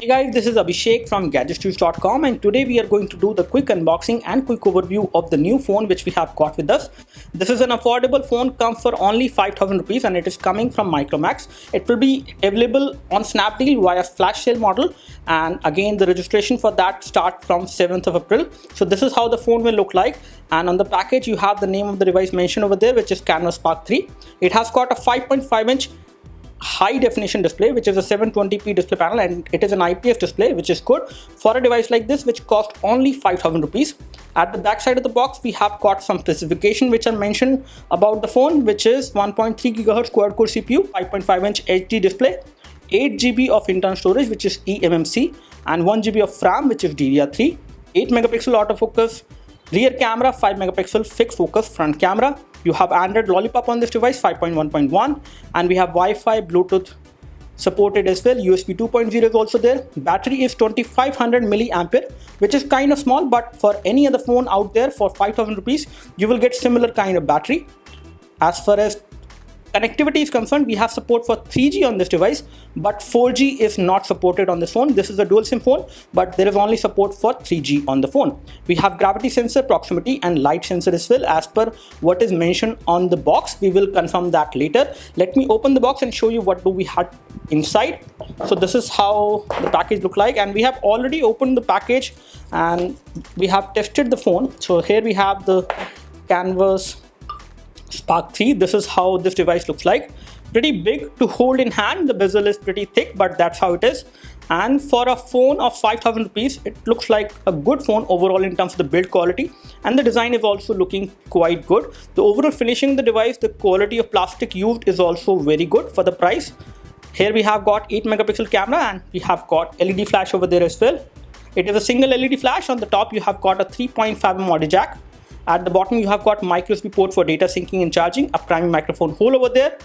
Hey guys, this is Abhishek from GadgetsToUse.com, and today we are going to do the quick unboxing and quick overview of the new phone which we have got with us. This is an affordable phone, comes for only 5,000 rupees, and it is coming from Micromax. It will be available on Snapdeal via flash sale model, and again the registration for that starts from 7th of April. So this is how the phone will look like, and on the package you have the name of the device mentioned over there, which is Canvas Spark 3. It has got a 5.5-inch high definition display, which is a 720p display panel, and it is an IPS display, which is good for a device like this, which costs only 5,000 rupees. At the back side of the box, we have got some specification which are mentioned about the phone, which is 1.3 GHz quad core CPU, 5.5-inch HD display, 8 GB of internal storage, which is eMMC, and 1 GB of RAM, which is DDR3, 8 megapixel autofocus, rear camera, 5 megapixel fixed focus front camera. You have Android Lollipop on this device 5.1.1, and we have Wi-Fi, Bluetooth supported as well. USB 2.0 is also there. Battery is 2500 milliampere, which is kind of small, but for any other phone out there for 5,000 rupees, you will get similar kind of battery. As far as connectivity is concerned, we have support for 3G on this device, but 4G is not supported on this phone. This is a dual SIM phone, but there is only support for 3G on the phone. We have gravity sensor, proximity, and light sensor as well, as per what is mentioned on the box. We will confirm that later. Let me open the box and show you what do we have inside. So this is how the package look like, and we have already opened the package and we have tested the phone. So here we have the Canvas Spark 3. This is how this device looks like. Pretty big to hold in hand. The bezel is pretty thick, but that's how it is. And for a phone of 5,000 rupees, it looks like a good phone overall in terms of the build quality, and the design is also looking quite good. The overall finishing of the device, the quality of plastic used is also very good for the price. Here we have got 8 megapixel camera, and we have got LED flash over there as well. It is a single LED flash. On the top you have got a 3.5mm audio jack. At the bottom you have got micro USB port for data syncing and charging, a primary microphone hole over there.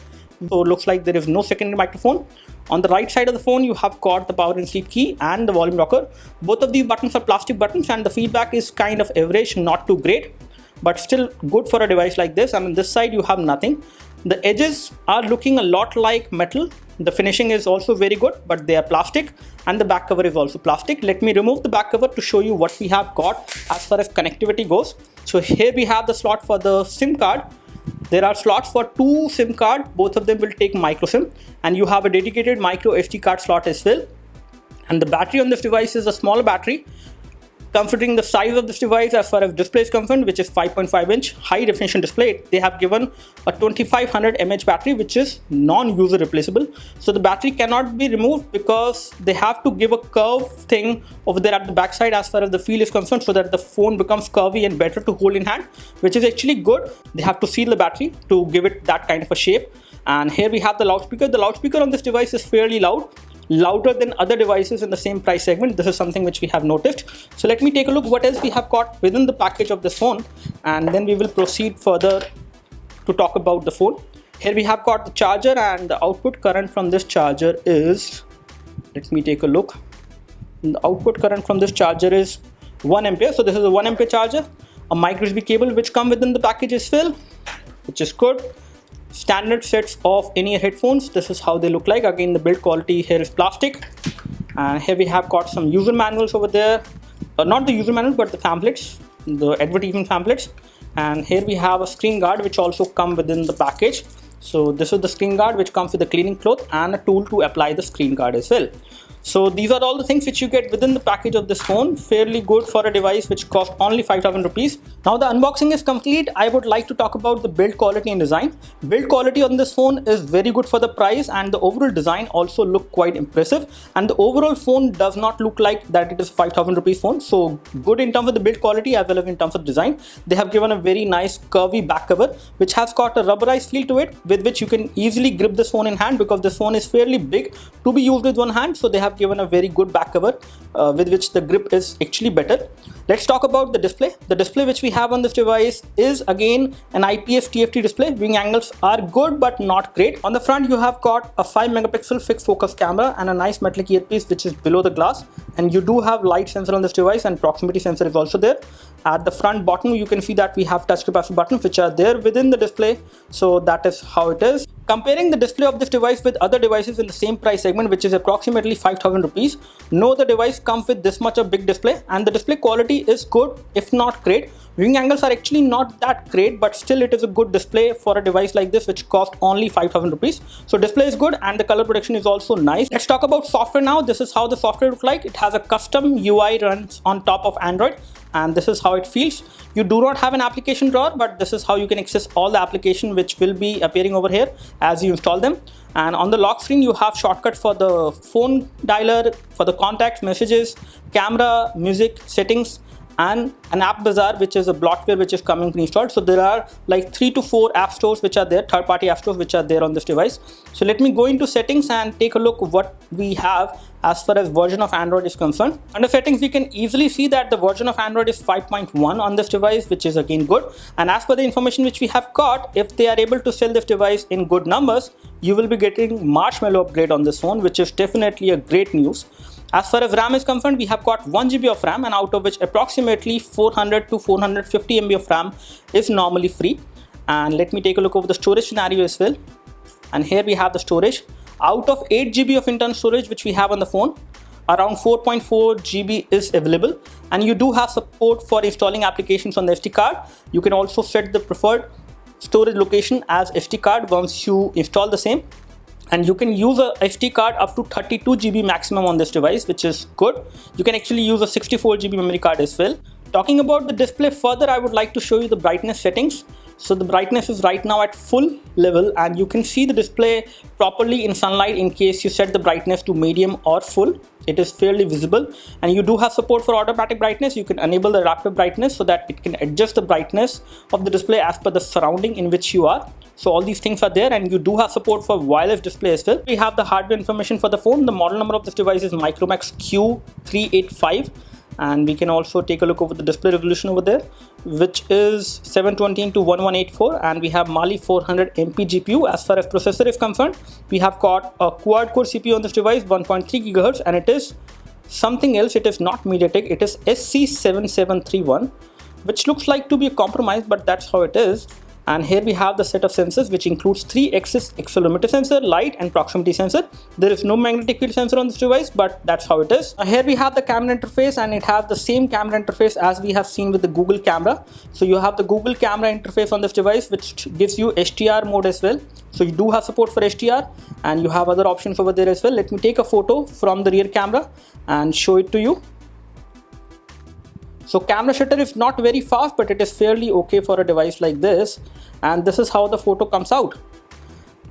So it looks like there is no secondary microphone. On the right side of the phone you have got the power and sleep key and the volume rocker. Both of these buttons are plastic buttons, and the feedback is kind of average, not too great, but still good for a device like this. And on this side you have nothing. The edges are looking a lot like metal. The finishing is also very good, but they are plastic, and the back cover is also plastic. Let me remove the back cover to show you what we have got as far as connectivity goes. So here we have the slot for the SIM card. There are slots for 2 SIM cards. Both of them will take micro SIM, and you have a dedicated micro SD card slot as well. And the battery on this device is a smaller battery, considering the size of this device as far as display is concerned, which is 5.5-inch high definition display. They have given a 2500 mAh battery, which is non-user replaceable. So the battery cannot be removed because they have to give a curve thing over there at the back side as far as the feel is concerned, so that the phone becomes curvy and better to hold in hand, which is actually good. They have to seal the battery to give it that kind of a shape. And here we have the loudspeaker. The loudspeaker on this device is fairly loud, louder than other devices in the same price segment. This is something which we have noticed. So let me take a look what else we have got within the package of this phone, and then we will proceed further to talk about the phone. Here we have got the charger, and the output current from this charger is, let me take a look. The output current from this charger is 1 ampere. So this is a 1 ampere charger. A micro USB cable which come within the package as well, which is good. Standard sets of in-ear headphones. This is how they look like. Again, the build quality here is plastic, and here we have got some user manuals over there. Not the user manual, but the pamphlets, the advertisement pamphlets. And here we have a screen guard which also come within the package. So this is the screen guard which comes with a cleaning cloth and a tool to apply the screen guard as well. So these are all the things which you get within the package of this phone. Fairly good for a device which costs only 5,000 rupees. Now the unboxing is complete. I would like to talk about the build quality and design. Build quality on this phone is very good for the price, and the overall design also look quite impressive. And the overall phone does not look like that it is a 5,000 rupees phone. So good in terms of the build quality as well as in terms of design. They have given a very nice curvy back cover which has got a rubberized feel to it, with which you can easily grip this phone in hand, because this phone is fairly big to be used with one hand. So they have given a very good back cover with which the grip is actually better. Let's talk about the display. The display which we have on this device is again an IPS TFT display. Viewing angles are good but not great. On the front you have got a 5 megapixel fixed focus camera and a nice metallic earpiece which is below the glass, and you do have light sensor on this device, and proximity sensor is also there. At the front bottom you can see that we have touch capacitive buttons which are there within the display. So that is how it is. Comparing the display of this device with other devices in the same price segment, which is approximately 5,000 rupees, no other device comes with this much of big display, and the display quality is good, if not great. Viewing angles are actually not that great, but still it is a good display for a device like this, which cost only 5,000 rupees. So display is good and the color protection is also nice. Let's talk about software now. This is how the software looks like. It has a custom UI runs on top of Android, and this is how it feels. You do not have an application drawer, but this is how you can access all the application which will be appearing over here as you install them. And on the lock screen you have shortcut for the phone dialer, for the contacts, messages, camera, music, settings, and an app bazaar, which is a bloatware which is coming pre-installed. So there are like 3 to 4 app stores which are there, third-party app stores which are there on this device. So let me go into settings and take a look what we have as far as version of Android is concerned. Under settings, we can easily see that the version of Android is 5.1 on this device, which is again good. And as per the information which we have got, if they are able to sell this device in good numbers, you will be getting Marshmallow upgrade on this phone, which is definitely a great news. As far as RAM is concerned, we have got 1 GB of RAM, and out of which approximately 400 to 450 MB of RAM is normally free. And let me take a look over the storage scenario as well. And here we have the storage. Out of 8 GB of internal storage which we have on the phone, around 4.4 GB is available, and you do have support for installing applications on the SD card. You can also set the preferred storage location as SD card once you install the same. And you can use a SD card up to 32 GB maximum on this device, which is good. You can actually use a 64 GB memory card as well. Talking about the display further, I would like to show you the brightness settings. So the brightness is right now at full level, and you can see the display properly in sunlight in case you set the brightness to medium or full. It is fairly visible, and you do have support for automatic brightness. You can enable the adaptive brightness so that it can adjust the brightness of the display as per the surrounding in which you are. So all these things are there, and you do have support for wireless display as well. We have the hardware information for the phone. The model number of this device is Micromax Q385. And we can also take a look over the display resolution over there, which is 720x1184, and we have Mali 400 MP GPU. As far as processor is concerned, we have got a quad-core CPU on this device, 1.3 GHz, and it is something else. It is not MediaTek, it is SC7731, which looks like to be a compromise, but that's how it is. And here we have the set of sensors, which includes 3-axis accelerometer sensor, light and proximity sensor. There is no magnetic field sensor on this device, but that's how it is. Here we have the camera interface, and it has the same camera interface as we have seen with the Google camera. So you have the Google camera interface on this device, which gives you HDR mode as well. So you do have support for HDR, and you have other options over there as well. Let me take a photo from the rear camera and show it to you. So camera shutter is not very fast, but it is fairly okay for a device like this. And this is how the photo comes out.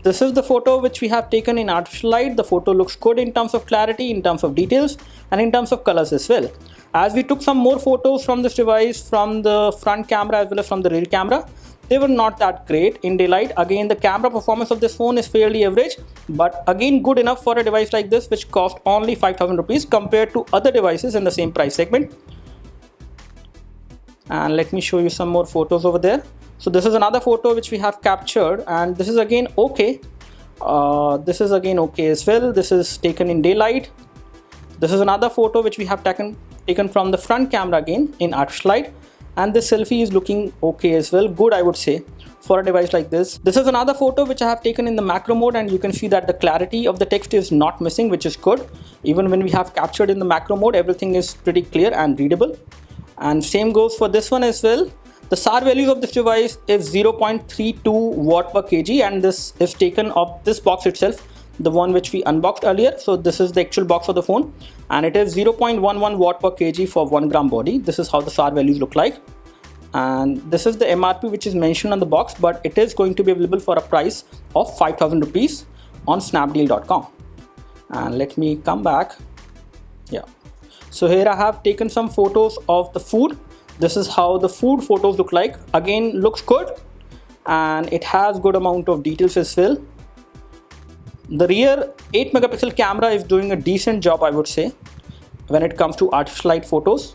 This is the photo which we have taken in artificial light. The photo looks good in terms of clarity, in terms of details, and in terms of colors as well. As we took some more photos from this device, from the front camera as well as from the rear camera, they were not that great in daylight. Again, the camera performance of this phone is fairly average, but again good enough for a device like this, which cost only 5,000 rupees compared to other devices in the same price segment. And let me show you some more photos over there. So this is another photo which we have captured, and this is again okay. This is again okay as well. This is taken in daylight. This is another photo which we have taken from the front camera again in artificial light, and this selfie is looking okay as well. Good, I would say, for a device like this. This is another photo which I have taken in the macro mode, and you can see that the clarity of the text is not missing, which is good. Even when we have captured in the macro mode, everything is pretty clear and readable. And same goes for this one as well. The SAR values of this device is 0.32 watt per kg, and this is taken off this box itself, the one which we unboxed earlier. So this is the actual box of the phone, and it is 0.11 watt per kg for 1 gram body. This is how the SAR values look like, and this is the MRP which is mentioned on the box, but it is going to be available for a price of 5,000 rupees on snapdeal.com. And let me come back. Yeah. So here I have taken some photos of the food. This is how the food photos look like. Again, looks good, and it has good amount of details as well. The rear 8 megapixel camera is doing a decent job, I would say, when it comes to artificial light photos.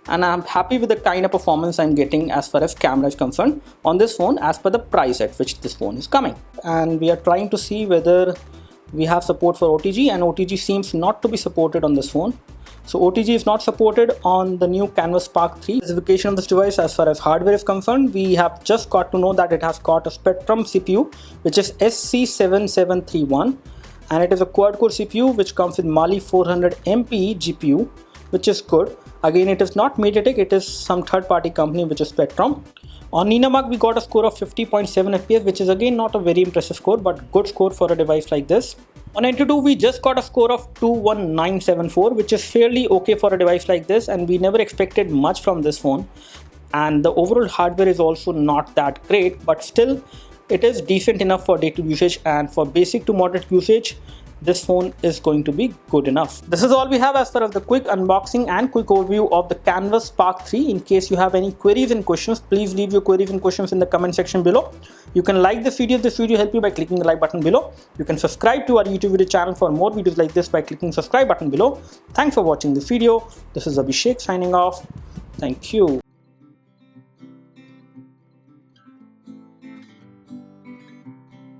And I'm happy with the kind of performance I'm getting as far as camera is concerned on this phone as per the price at which this phone is coming. And we are trying to see whether we have support for OTG, and OTG seems not to be supported on this phone. So OTG is not supported on the new Canvas Spark 3. Specification of this device as far as hardware is concerned, we have just got to know that it has got a Spectrum CPU which is SC7731, and it is a quad-core CPU which comes with Mali 400 MPE GPU, which is good. Again, it is not MediaTek, it is some third-party company which is Spectrum. On Nenmark, we got a score of 50.7 FPS, which is again not a very impressive score, but good score for a device like this. On Antutu, we just got a score of 21974, which is fairly okay for a device like this, and we never expected much from this phone. And the overall hardware is also not that great, but still it is decent enough for day-to-day usage, and for basic to moderate usage, this phone is going to be good enough. This is all we have as far as the quick unboxing and quick overview of the Canvas Spark 3. In case you have any queries and questions, please leave your queries and questions in the comment section below. You can like this video if this video helped you by clicking the like button below. You can subscribe to our YouTube video channel for more videos like this by clicking subscribe button below. Thanks for watching this video. This is Abhishek signing off. Thank you.